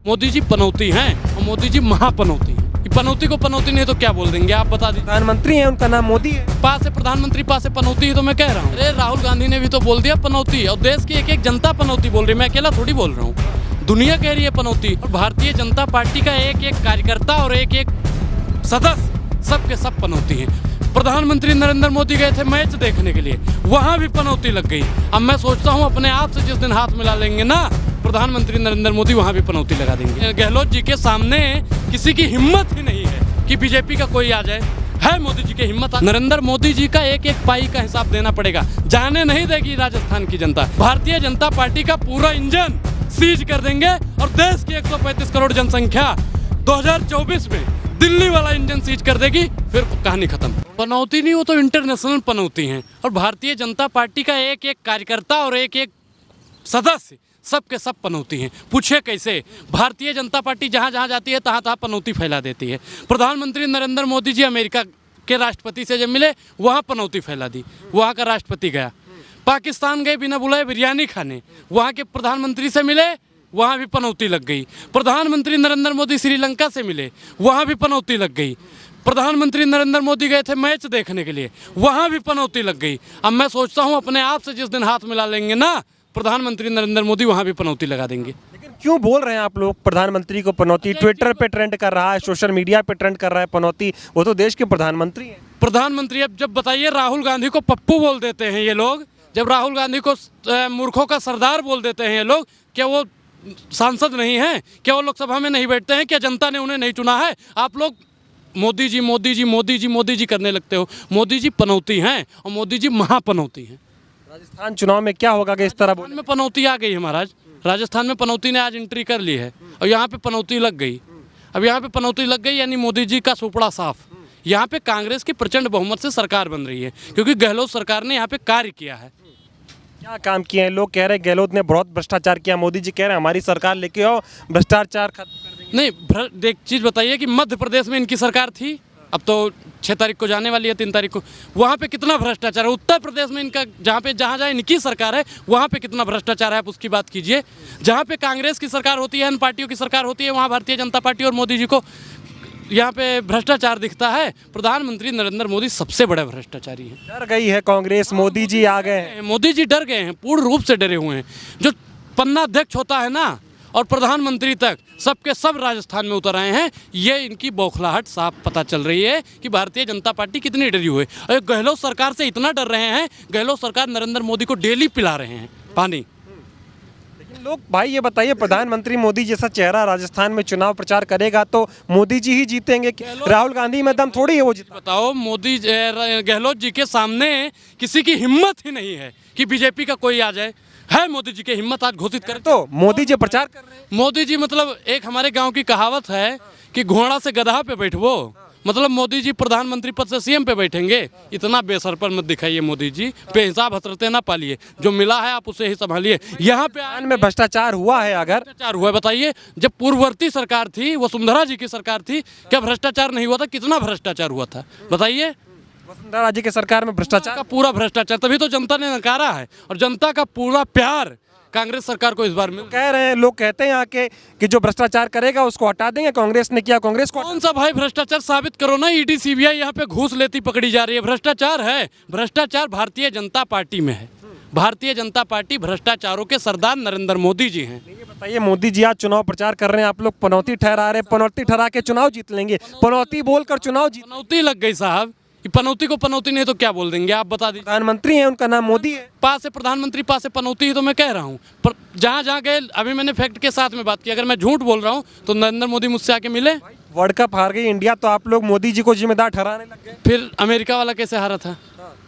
मोदी जी पनौती हैं और मोदी जी महापनौती हैं। पनौती को पनौती नहीं तो क्या बोल देंगे आप बता दीजिए। प्रधानमंत्री हैं, उनका नाम मोदी है। पास से प्रधानमंत्री पास से पनौती ही तो मैं कह रहा हूँ। अरे राहुल गांधी ने भी तो बोल दिया पनौती, और देश की एक एक जनता पनौती बोल रही है, मैं अकेला थोड़ी बोल रहा हूँ, दुनिया कह रही है पनौती। और भारतीय जनता पार्टी का एक एक कार्यकर्ता और एक एक सदस्य सब के सब पनौती हैं। प्रधानमंत्री नरेंद्र मोदी गए थे मैच देखने के लिए, वहाँ भी पनौती लग गई। अब मैं सोचता हूँ अपने आप से जिस दिन हाथ मिला लेंगे ना प्रधानमंत्री नरेंद्र मोदी, वहाँ भी पनौती लगा देंगे। गहलोत जी के सामने किसी की हिम्मत ही नहीं है कि बीजेपी का कोई आ जाए। है मोदी जी की हिम्मत। नरेंद्र मोदी जी का एक एक पाई का हिसाब देना पड़ेगा, जाने नहीं देगी राजस्थान की जनता। भारतीय जनता पार्टी का पूरा इंजन सीज कर देंगे और देश की 135 करोड़ जनसंख्या 2024 में दिल्ली वाला इंजन सीज कर देगी, फिर कहानी खत्म। पनौती नहीं, वो तो इंटरनेशनल पनौती हैं। और भारतीय जनता पार्टी का एक एक कार्यकर्ता और एक एक सदस्य सब के सब पनौती हैं। पूछे कैसे? भारतीय जनता पार्टी जहाँ जहाँ जाती है तहाँ तहाँ पनौती फैला देती है। प्रधानमंत्री नरेंद्र मोदी जी अमेरिका के राष्ट्रपति से जब मिले वहाँ पनौती फैला दी, वहाँ का राष्ट्रपति गया। पाकिस्तान गए बिना बुलाए बिरयानी खाने, वहाँ के प्रधानमंत्री से मिले, वहाँ भी पनौती लग गई। प्रधानमंत्री नरेंद्र मोदी श्रीलंका से मिले, वहाँ भी पनौती लग गई। प्रधानमंत्री नरेंद्र मोदी गए थे मैच देखने के लिए, वहाँ भी पनौती लग गई। अब मैं सोचता हूँ अपने आप से जिस दिन हाथ मिला लेंगे ना प्रधानमंत्री नरेंद्र मोदी, वहाँ भी पनौती लगा देंगे। लेकिन क्यों बोल रहे हैं आप लोग प्रधानमंत्री को पनौती? ट्विटर पे ट्रेंड कर रहा है, सोशल मीडिया पे ट्रेंड कर रहा है पनौती। वो तो देश के प्रधानमंत्री हैं। प्रधानमंत्री अब जब बताइए, राहुल गांधी को पप्पू बोल देते हैं ये लोग, जब राहुल गांधी को मूर्खों का सरदार बोल देते हैं ये लोग, क्या वो सांसद नहीं हैं? क्या वो लोकसभा में नहीं बैठते हैं? क्या जनता ने उन्हें नहीं चुना है? आप लोग मोदी जी मोदी जी मोदी जी मोदी जी करने लगते हो। मोदी जी पनौती हैं और मोदी जी महापनौती हैं। राजस्थान चुनाव में क्या होगा कि इस तरह राजस्थान में पनौती आ गई है महाराज। राजस्थान में पनौती ने आज एंट्री कर ली है और यहाँ पे पनौती लग गई। अब यहाँ पे पनौती लग गई यानी मोदी जी का सुपड़ा साफ। यहाँ पे कांग्रेस की प्रचंड बहुमत से सरकार बन रही है क्योंकि गहलोत सरकार ने यहाँ पे कार्य किया है। क्या काम किए हैं? लोग कह रहे हैं गहलोत ने बहुत भ्रष्टाचार किया, मोदी जी कह रहे हैं हमारी सरकार लेके आओ भ्रष्टाचार खत्म कर देंगे। नहीं, एक चीज़ बताइए कि मध्य प्रदेश में इनकी सरकार थी, अब तो 6 तारीख को जाने वाली है, 3 तारीख को, वहाँ पे कितना भ्रष्टाचार है? उत्तर प्रदेश में इनका जहाँ जहाँ इनकी सरकार है वहाँ पे कितना भ्रष्टाचार है आप उसकी बात कीजिए। जहाँ पे कांग्रेस की सरकार होती है, इन पार्टियों की सरकार होती है, वहाँ भारतीय जनता पार्टी और मोदी जी को यहाँ पे भ्रष्टाचार दिखता है। प्रधानमंत्री नरेंद्र मोदी सबसे बड़े भ्रष्टाचारी हैं। डर गई है कांग्रेस, मोदी जी आ गए हैं। मोदी जी डर गए हैं, पूर्ण रूप से डरे हुए हैं। जो पन्ना अध्यक्ष होता है ना और प्रधानमंत्री तक सबके सब राजस्थान में उतर आए हैं। ये इनकी बौखलाहट साफ पता चल रही है कि भारतीय जनता पार्टी कितनी डरी हुई है। और गहलोत सरकार से इतना डर रहे हैं, गहलोत सरकार नरेंद्र मोदी को डेली पिला रहे हैं पानी। लेकिन लोग भाई ये बताइए, प्रधानमंत्री मोदी जैसा चेहरा राजस्थान में चुनाव प्रचार करेगा तो मोदी जी ही जीतेंगे? राहुल गांधी में दम थोड़ी है वो जीता। बताओ, मोदी गहलोत जी के सामने किसी की हिम्मत ही नहीं है कि बीजेपी का कोई आ जाए। है मोदी जी की हिम्मत आज घोषित करें तो मोदी जी प्रचार कर रहे हैं। मोदी जी मतलब एक हमारे गांव की कहावत है कि घोड़ा से गधा पे बैठवो, मतलब मोदी जी प्रधानमंत्री पद से सीएम पे बैठेंगे। इतना बेसर पर मत दिखाइए मोदी जी, बेहिसाब हसरते ना पालिए, जो मिला है आप उसे ही संभालिए। यहाँ पे में भ्रष्टाचार हुआ है? अगर भ्रष्टाचार हुआ है बताइए, जब पूर्ववर्ती सरकार थी, वसुंधरा जी की सरकार थी, क्या भ्रष्टाचार नहीं हुआ था? कितना भ्रष्टाचार हुआ था बताइए। वसुंधरा जी की सरकार में भ्रष्टाचार का पूरा भ्रष्टाचार, तभी तो जनता ने नकारा है। और जनता का पूरा प्यार कांग्रेस सरकार को इस बार में। कह रहे हैं लोग, कहते हैं यहाँ के कि जो भ्रष्टाचार करेगा उसको हटा देंगे। कांग्रेस ने किया, कांग्रेस को कौन सा भाई भ्रष्टाचार साबित करो ना। ईडी सीबीआई यहाँ पे घूस लेती पकड़ी जा रही है, भ्रष्टाचार है। भ्रष्टाचार भारतीय जनता पार्टी में है। भारतीय जनता पार्टी भ्रष्टाचारों के सरदार नरेंद्र मोदी जी हैं। ये बताइए, मोदी जी आज चुनाव प्रचार कर रहे हैं, आप लोग पनौती ठहरा रहे हैं, पनौती ठहरा के चुनाव जीत लेंगे, पनौती बोलकर चुनाव जीत। पनौती लग गई साहब। पनौती को पनौती नहीं तो क्या बोल देंगे आप बता दीजिए। प्रधानमंत्री हैं, उनका नाम मोदी है। पास से प्रधानमंत्री पास से पनौती ही तो मैं कह रहा हूँ। पर जहाँ जहाँ गए, अभी मैंने फैक्ट के साथ में बात की, अगर मैं झूठ बोल रहा हूँ तो नरेंद्र मोदी मुझसे आके मिले। वर्ल्ड कप हार गई इंडिया तो आप लोग मोदी जी को जिम्मेदार ठहराने लग गए। फिर अमेरिका वाला कैसे हारा था?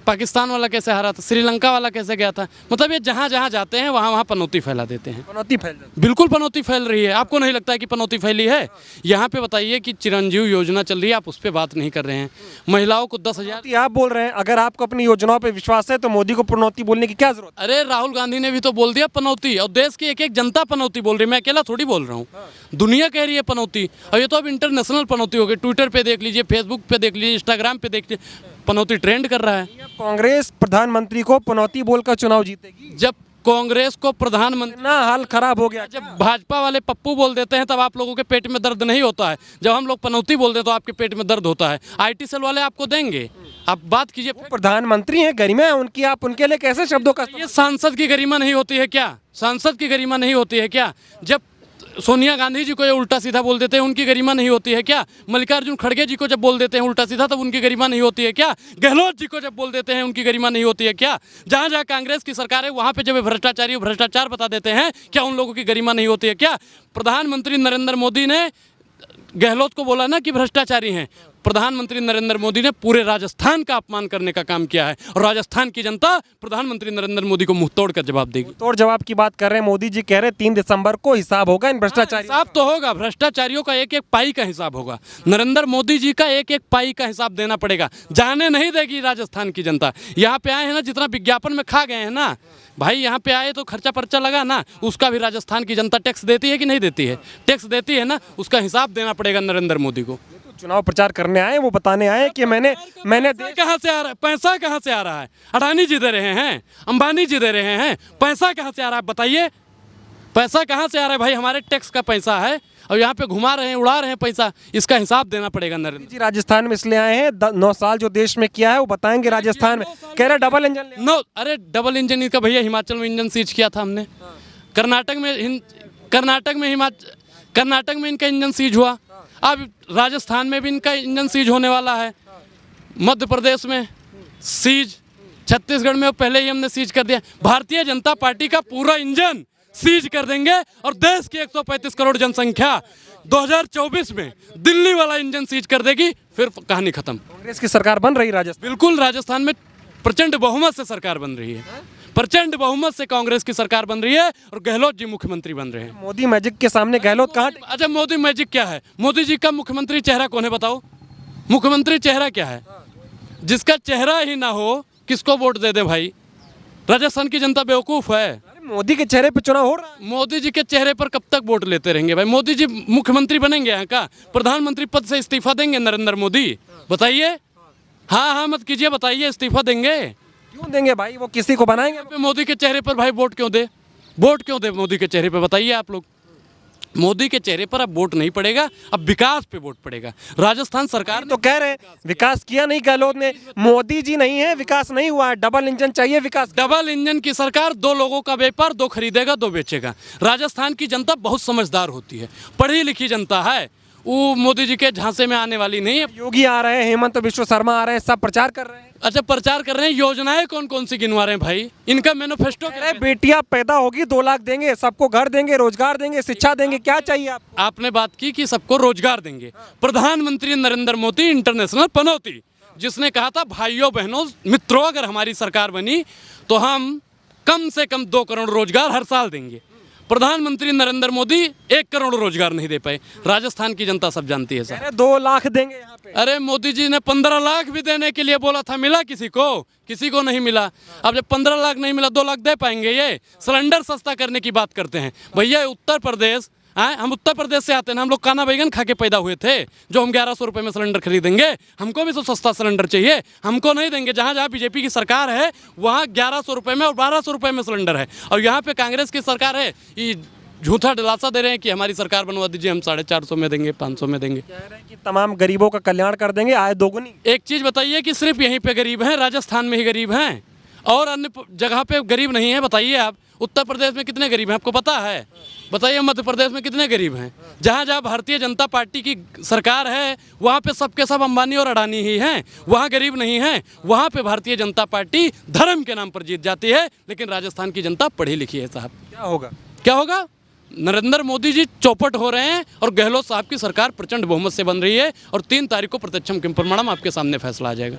पाकिस्तान वाला कैसे हारा था? श्रीलंका वाला कैसे गया था? मतलब ये जहाँ जहाँ जाते हैं वहाँ वहाँ पनौती फैला देते हैं। पनौती फैल जाती है। बिल्कुल पनौती फैल रही है। आपको नहीं लगता है कि पनौती फैली है? यहाँ पे बताइए कि चिरंजीव योजना चल रही है, आप उस पर बात नहीं कर रहे हैं। महिलाओं को 10,000 आप बोल रहे हैं। अगर आपको अपनी योजनाओं पे विश्वास है तो मोदी को पनौती बोलने की क्या जरूरत? अरे राहुल गांधी ने भी तो बोल दिया पनौती, और देश की एक एक जनता पनौती बोल रही है, मैं अकेला थोड़ी बोल रहा हूँ, दुनिया कह रही है पनौती। और ये तो अब इंटरनेशनल पनौती हो गई। ट्विटर पे देख लीजिए, फेसबुक पे देख लीजिए, इंस्टाग्राम पे देख लीजिए, पनौती ट्रेंड कर रहा है। कांग्रेस प्रधानमंत्री को पनौती बोलकर चुनाव जीतेगी। जब कांग्रेस को प्रधानमंत्री ना हाल खराब हो गया। जब भाजपा वाले पप्पू बोल देते हैं तब आप लोगों के पेट में दर्द नहीं होता है, जब हम लोग पनौती बोलते हैं तो आपके पेट में दर्द होता है। आईटी सेल वाले आपको देंगे, आप बात कीजिए। प्रधानमंत्री हैं, गरिमा है उनकी, आप उनके लिए कैसे शब्दों का ये सांसद की गरिमा नहीं होती है क्या? सांसद की गरिमा नहीं होती है क्या? जब सोनिया गांधी जी को ये उल्टा सीधा बोल देते हैं उनकी गरिमा नहीं होती है क्या? मल्लिकार्जुन खड़गे जी को जब बोल देते हैं उल्टा सीधा तब उनकी गरिमा नहीं होती है क्या? गहलोत जी को जब बोल देते हैं उनकी गरिमा नहीं होती है क्या? जहाँ जहाँ कांग्रेस की सरकार है वहाँ पे जब भ्रष्टाचारी भ्रष्टाचार बता देते हैं, क्या उन लोगों की गरिमा नहीं होती है क्या? प्रधानमंत्री नरेंद्र मोदी ने गहलोत को बोला ना कि भ्रष्टाचारी हैं। प्रधानमंत्री नरेंद्र मोदी ने पूरे राजस्थान का अपमान करने का काम किया है और राजस्थान की जनता प्रधानमंत्री नरेंद्र मोदी को मुंह तोड़ कर जवाब देगी। तोड़ जवाब की बात कर रहे हैं। मोदी जी कह रहे हैं 3 दिसंबर को हिसाब होगा इन भ्रष्टाचारी। हिसाब तो होगा, भ्रष्टाचारियों का एक एक पाई का हिसाब होगा। नरेंद्र मोदी जी का एक एक पाई का हिसाब देना पड़ेगा। जाने नहीं देगी राजस्थान की जनता। यहाँ पे आए हैं ना, जितना विज्ञापन में खा गए हैं ना भाई, यहाँ पे आए तो खर्चा पर्चा लगा ना, उसका भी राजस्थान की जनता टैक्स देती है कि नहीं देती है? टैक्स देती है ना, उसका हिसाब देना पड़ेगा नरेंद्र मोदी को। चुनाव प्रचार करने आए, वो बताने आए कि मैंने कहाँ से आ रहा है पैसा, कहाँ से आ रहा है? अडानी जी दे रहे हैं, अंबानी जी दे रहे हैं, पैसा कहाँ से आ रहा है बताइए? पैसा कहाँ से आ रहा है भाई? हमारे टैक्स का पैसा है और यहाँ पे घुमा रहे हैं, उड़ा रहे हैं पैसा, इसका हिसाब देना पड़ेगा नरेंद्र जी। राजस्थान में इसलिए आए हैं, 9 साल जो देश में किया है वो बताएंगे राजस्थान में। कह रहे डबल इंजन नो, अरे डबल इंजन का भैया हिमाचल में इंजन सीज किया था हमने, कर्नाटक में इनका इंजन सीज हुआ, अब राजस्थान में भी इनका इंजन सीज होने वाला है, मध्य प्रदेश में सीज, छत्तीसगढ़ में पहले ही हमने सीज कर दिया। भारतीय जनता पार्टी का पूरा इंजन सीज कर देंगे और देश की 135 करोड़ जनसंख्या 2024 में दिल्ली वाला इंजन सीज कर देगी, फिर कहानी खत्म। कांग्रेस की सरकार बन रही राजस्थान। बिल्कुल, राजस्थान में प्रचंड बहुमत से सरकार बन रही है, प्रचंड बहुमत से कांग्रेस की सरकार बन रही है और गहलोत जी मुख्यमंत्री बन रहे हैं। मोदी मैजिक के सामने गहलोत कहाँ? अच्छा, मोदी मैजिक क्या है? मोदी जी का मुख्यमंत्री चेहरा कौन है बताओ? मुख्यमंत्री चेहरा क्या है? जिसका चेहरा ही ना हो किसको वोट दे दे भाई? राजस्थान की जनता बेवकूफ है। मोदी के चेहरे पर चुनाव हो रहा है। मोदी जी के चेहरे पर कब तक वोट लेते रहेंगे भाई? मोदी जी मुख्यमंत्री बनेंगे यहाँ का? प्रधानमंत्री पद से इस्तीफा देंगे नरेंद्र मोदी? बताइए, हाँ मत कीजिए, बताइए इस्तीफा देंगे? क्यों देंगे भाई? वो किसी को बनाएंगे? मोदी के चेहरे पर भाई वोट क्यों दे? वोट क्यों दे मोदी के चेहरे पे? बताइए आप लोग। मोदी के चेहरे पर अब वोट नहीं पड़ेगा, अब विकास पे वोट पड़ेगा। राजस्थान सरकार तो कह रहे विकास किया नहीं गहलोत ने, मोदी जी नहीं है, विकास नहीं हुआ है, डबल इंजन चाहिए विकास। डबल इंजन की सरकार, 2 लोगों का व्यापार, 2 खरीदेगा 2 बेचेगा। राजस्थान की जनता बहुत समझदार होती है, पढ़ी लिखी जनता है, वो मोदी जी के झांसे में आने वाली नहीं है। योगी आ रहे हैं, हेमंत विश्व शर्मा आ रहे हैं, सब प्रचार कर रहे हैं। अच्छा, प्रचार कर रहे हैं, योजनाएं कौन कौन सी गिनवा रहे हैं भाई? इनका मैनिफेस्टो क्या है? बेटियां पैदा होगी 2 लाख देंगे, सबको घर देंगे, रोजगार देंगे, शिक्षा देंगे, क्या चाहिए आप? आपने बात की कि सबको रोजगार देंगे। प्रधानमंत्री नरेंद्र मोदी इंटरनेशनल पनौती, जिसने कहा था भाइयों बहनों मित्रों, अगर हमारी सरकार बनी तो हम कम से कम 2 करोड़ रोजगार हर साल देंगे। प्रधानमंत्री नरेंद्र मोदी 1 करोड़ रोजगार नहीं दे पाए। राजस्थान की जनता सब जानती है सर। 2 लाख देंगे यहाँ पे। अरे मोदी जी ने 15 लाख भी देने के लिए बोला था, मिला किसी को? किसी को नहीं मिला। अब जब 15 लाख नहीं मिला, 2 लाख दे पाएंगे? ये सिलेंडर सस्ता करने की बात करते हैं भैया। उत्तर प्रदेश, हम उत्तर प्रदेश से आते हैं, हम लोग काना बैगन खा के पैदा हुए थे, जो हम 1100 रुपये में सिलेंडर खरीदेंगे? हमको भी तो सस्ता सिलेंडर चाहिए, हमको नहीं देंगे। जहाँ जहाँ बीजेपी की सरकार है वहाँ 1100 रुपये में और 1200 रुपये में सिलेंडर है, और यहाँ पे कांग्रेस की सरकार है, ये झूठा दिलासा दे रहे हैं कि हमारी सरकार बनवा दीजिए, हम 450 में देंगे, 500 में देंगे। कह रहे हैं कि तमाम गरीबों का कल्याण कर देंगे, आय दोगुनी। एक चीज़ बताइए कि सिर्फ यहीं पे गरीब हैं, राजस्थान में ही गरीब हैं और अन्य जगह पे गरीब नहीं है? बताइए आप। उत्तर प्रदेश में कितने गरीब हैं आपको पता है? बताइए मध्य प्रदेश में कितने गरीब हैं? जहाँ जहाँ भारतीय जनता पार्टी की सरकार है वहाँ पे सबके सब अंबानी और अडानी ही हैं, वहाँ गरीब नहीं हैं। वहाँ पे भारतीय जनता पार्टी धर्म के नाम पर जीत जाती है, लेकिन राजस्थान की जनता पढ़ी लिखी है साहब। क्या होगा? क्या होगा? नरेंद्र मोदी जी चौपट हो रहे हैं और गहलोत साहब की सरकार प्रचंड बहुमत से बन रही है, और 3 तारीख को प्रत्यक्षम किम प्रमाणम आपके सामने फैसला आ जाएगा।